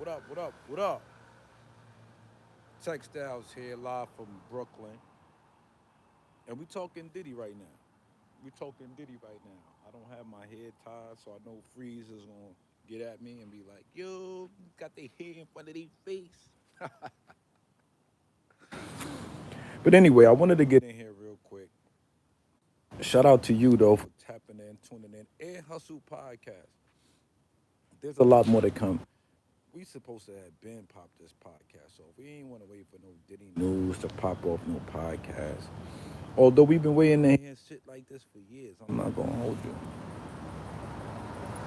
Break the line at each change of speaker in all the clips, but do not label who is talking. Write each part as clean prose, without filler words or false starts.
What up? Textiles here, live from Brooklyn. And we talking Diddy right now. We talking Diddy right now. I don't have my head tied, so I know Freeze is going to get at me and be like, yo, got their head in front of their face. But anyway, I wanted to get in here real quick. Shout out to you, though, for tapping in, tuning in. Air Hustle Podcast. There's a lot more to come. We supposed to have been popped this podcast off. We ain't want to wait for no Diddy news to pop off no podcast. Although we've been waiting to hear shit like this for years. I'm not gonna hold you.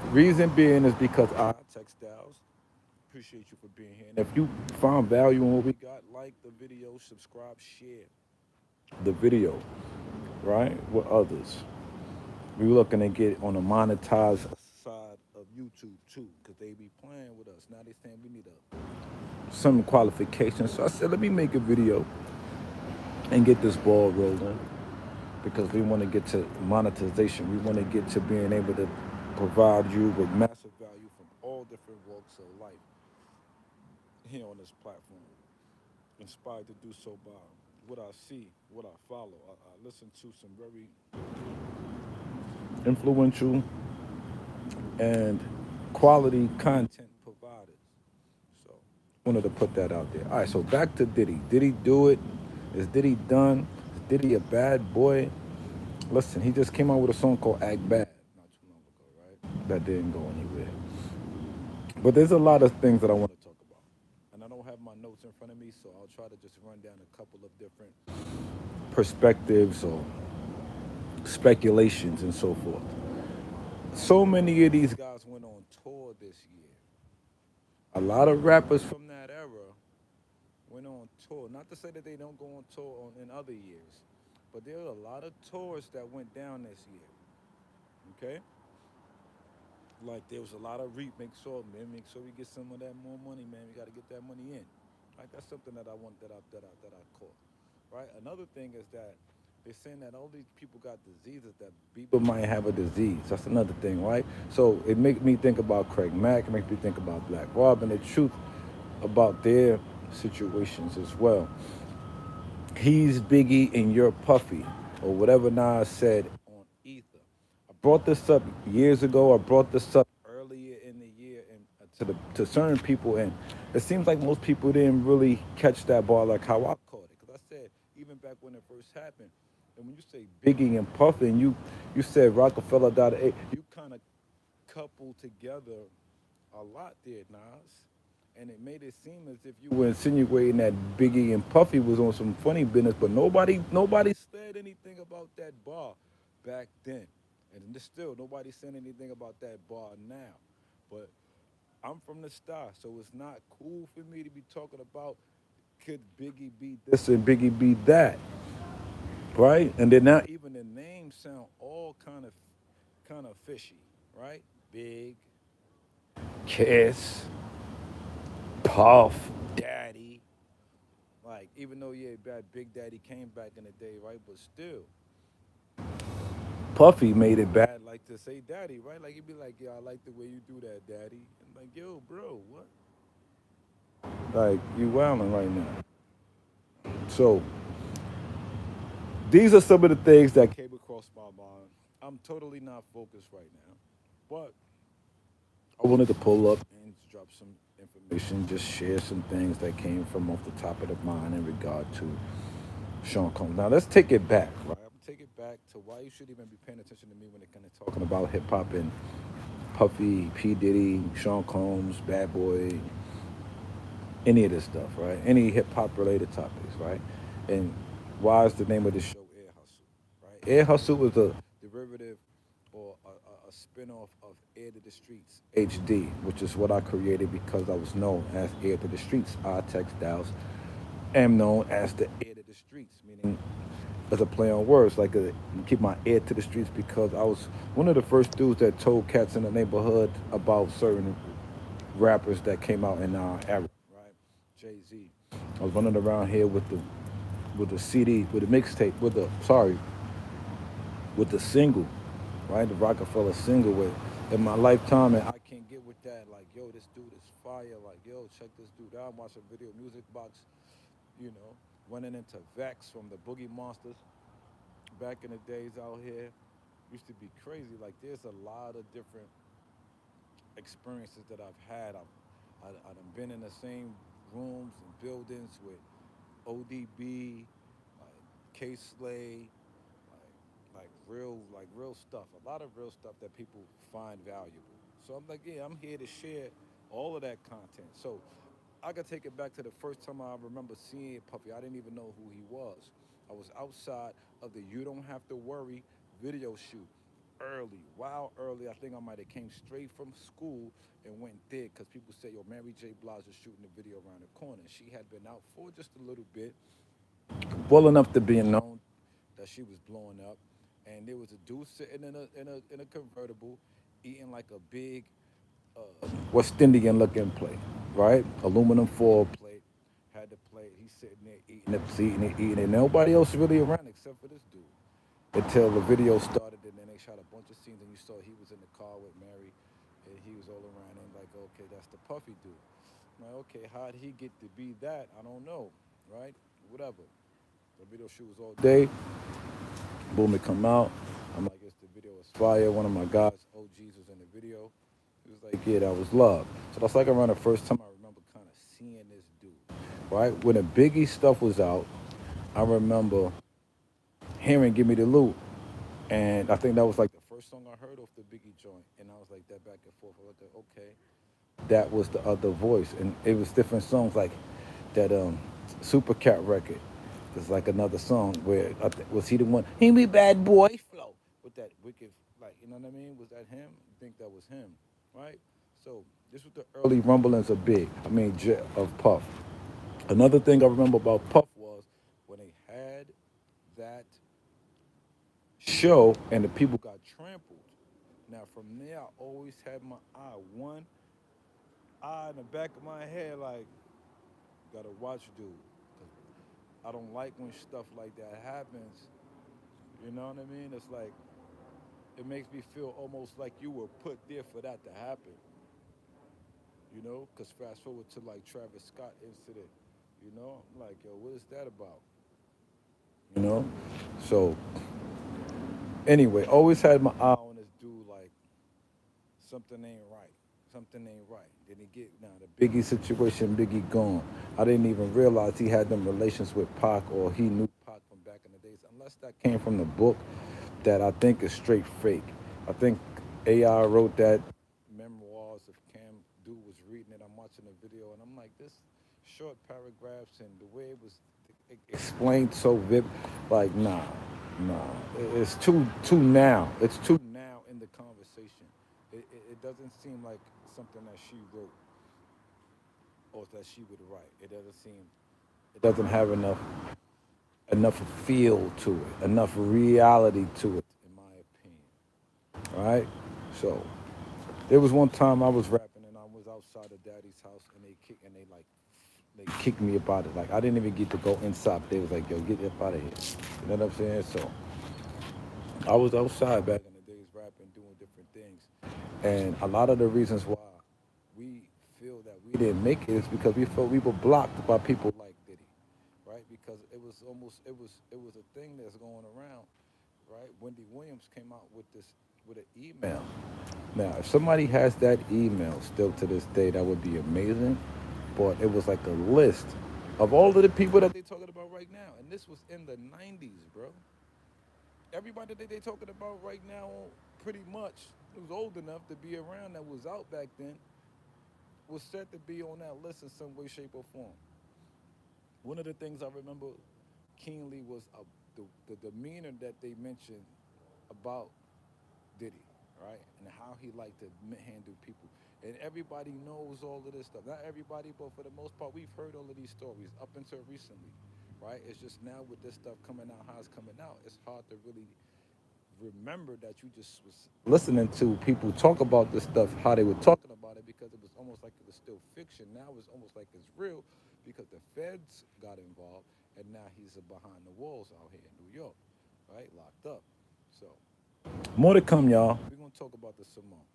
Reason being is because I textiles. Appreciate you for being here. And if you found value in what we got, like the video, subscribe, share the video, right? With others. We're looking to get on the monetized side of YouTube too, because they be playing with us. Now they saying we need some qualifications. So I said, let me make a video and get this ball rolling because we want to get to monetization. We want to get to being able to provide you with massive value from all different walks of life here on this platform. Inspired to do so by what I see, what I follow. I listen to some very influential and quality content providers. So wanted to put that out there. All right, so back to Diddy. Did he do it? Is Diddy done? Is Diddy a bad boy? Listen, he just came out with a song called Act Bad not too long ago, right? That didn't go anywhere. But there's a lot of things that I want to talk about. And I don't have my notes in front of me, so I'll try to just run down a couple of different perspectives or speculations and so forth. So many of these guys went on tour this year. A lot of rappers from that era went on tour. Not to say that they don't go on tour in other years, but there are a lot of tours that went down this year. Okay? Like there was a lot of make sure, man, make sure we get some of that more money, man. We got to get that money in. Like that's something that I want that I caught. Right? Another thing is that they're saying that all these people got diseases that people might have a disease. That's another thing, right? So it makes me think about Craig Mack. It makes me think about Black Rob and the truth about their situations as well. He's Biggie and you're Puffy, or whatever Nas said on Ether. I brought this up years ago. I brought this up earlier in the year and to certain people, and it seems like most people didn't really catch that ball like how I caught it. Because I said even back when it first happened, and when you say Biggie and Puffy, and you said Rockefeller died at 8, you kind of coupled together a lot there, Nas. And it made it seem as if you were insinuating that Biggie and Puffy was on some funny business, but nobody said anything about that bar back then. And still nobody said anything about that bar now. But I'm from the star, so it's not cool for me to be talking about could Biggie be this and Biggie be that. Right? And then now even the names sound all kind of fishy, right? Big, Kiss, Puff, Daddy. Like, even though, yeah, Big Daddy came back in the day, right? But still, Puffy made it bad, like to say Daddy, right? Like, he'd be like, yeah, I like the way you do that, Daddy. And like, yo, bro, what? Like, you wilding right now. So, these are some of the things that came across my mind. I'm totally not focused right now. But I wanted to pull up and drop some information, just share some things that came from off the top of the mind in regard to Sean Combs. Now let's take it back, right? I'm gonna take it back to why you should even be paying attention to me when it kind of talking about hip hop and Puffy, P Diddy, Sean Combs, Bad Boy, any of this stuff, right? Any hip hop related topics, right? And why is the name of the show Air Hustle, right? Air Hustle is a derivative or a spinoff of Air to the Streets HD, which is what I created because I was known as Air to the Streets. I Textiles am known as the Air to the Streets, meaning as a play on words, like keep my ear to the streets because I was one of the first dudes that told cats in the neighborhood about certain rappers that came out in our era, right? Jay-Z. I was running around here with the CD, with the mixtape, with the single, right? The Rockefeller single with in my lifetime, and I can't get with that. Like, yo, this dude is fire. Like, yo, check this dude out. I'm watching Video Music Box, you know, running into Vex from the Boogie Monsters back in the days out here. Used to be crazy. Like, there's a lot of different experiences that I've had. I've been in the same rooms and buildings with ODB, like K Slay, like real stuff. A lot of real stuff that people find valuable. So I'm like, yeah, I'm here to share all of that content. So I could take it back to the first time I remember seeing Puffy. I didn't even know who he was. I was outside of the You Don't Have to Worry video shoot early, wild early. I think I might have came straight from school and went there because people say, yo, Mary J. Blige is shooting the video around the corner. She had been out for just a little bit, well enough to be known that she was blowing up. And there was a dude sitting in a convertible eating like a big West Indian looking plate, right? Aluminum foil plate. Had the plate. He's sitting there eating it, eating it, eating it. Nobody else really around except for this dude. Until the video started, and then they shot a bunch of scenes, and you saw he was in the car with Mary, and he was all around, and like, okay, that's the Puffy dude. I'm like, okay, how'd he get to be that? I don't know, right? Whatever. The video shoot was all day. Boom, it come out. I'm like, it's the video is fire. One of my guys, OGs, was in the video. He was like, yeah, that was love. So that's like around the first time I remember kind of seeing this dude, right? When the Biggie stuff was out, I remember hearing "Give Me the Loot," and I think that was like the first song I heard off the Biggie joint, and I was like that back and forth. I was like, okay, that was the other voice, and it was different songs like that. Super Cat record. There's like another song where was he the one? He me bad boy flow with that wicked, like you know what I mean? Was that him? I think that was him, right? So this was the early rumblings of of Puff. Another thing I remember about Puff was when they had that show and the people got trampled. Now from there, I always had my one eye in the back of my head, like gotta watch dude. 'Cause I don't like when stuff like that happens. You know what I mean? It's like it makes me feel almost like you were put there for that to happen. You know? Because fast forward to like Travis Scott incident. You know? I'm like, yo, what is that about? You know? So anyway, always had my eye on this dude. Like something ain't right. Something ain't right. Then he get now the Biggie situation. Biggie gone. I didn't even realize he had them relations with Pac or he knew Pac from back in the days. Unless that came from the book, that I think is straight fake. I think AI wrote that memoirs of Cam. Dude was reading it. I'm watching the video and I'm like, this short paragraphs and the way it was explained so vivid. Like, nah. It's too now. It's too now in the conversation. It doesn't seem like something that she wrote or that she would write. It doesn't seem. It doesn't have enough feel to it, enough reality to it, in my opinion. Right? So there was one time I was rapping and I was outside of Daddy's house and they kicked me about it. Like I didn't even get to go inside. They was like, "Yo, get up out of here." You know what I'm saying? So I was outside back in the days rapping, doing different things, and a lot of the reasons why we feel that we didn't make it is because we felt we were blocked by people like Diddy, right? Because it was a thing that's going around, right? Wendy Williams came out with an email. Now, if somebody has that email still to this day, that would be amazing. But it was like a list of all of the people that they talking about right now, and this was in the '90s, bro. Everybody that they talking about right now, pretty much, who's old enough to be around that was out back then, was set to be on that list in some way, shape, or form. One of the things I remember keenly was the demeanor that they mentioned about Diddy, right? And how he liked to handle people. And everybody knows all of this stuff. Not everybody, but for the most part, we've heard all of these stories up until recently, right? It's just now with this stuff coming out, how it's coming out, it's hard to really remember that you just was listening to people talk about this stuff, how they were talking about it, because it was almost like it was still fiction. Now it's almost like it's real because the feds got involved, and now he's behind the walls out here in New York, right? Locked up. So more to come, y'all. We're gonna talk about this some more.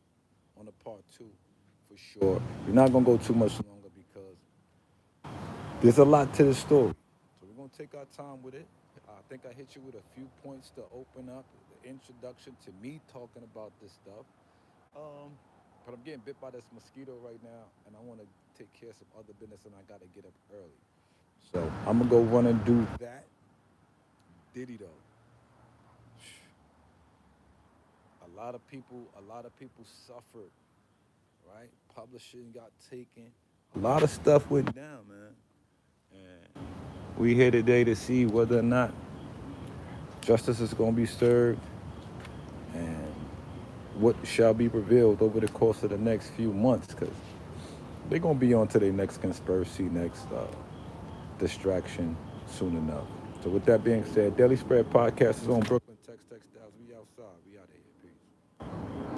on a part two for sure. We're not gonna go too much longer because there's a lot to the story. So we're gonna take our time with it. I think I hit you with a few points to open up the introduction to me talking about this stuff. Um, but I'm getting bit by this mosquito right now, and I want to take care of some other business, and I gotta get up early. So I'm gonna go run and do that. Diddy though, a lot of people suffered, right? Publishing got taken. A lot of stuff went down, man. And we here today to see whether or not justice is gonna be served and what shall be revealed over the course of the next few months, because they're gonna be on to their next conspiracy, next distraction soon enough. So with that being said, Daily Spread Podcast is on Brooklyn Text Textiles. We outside. We out of here. Peace.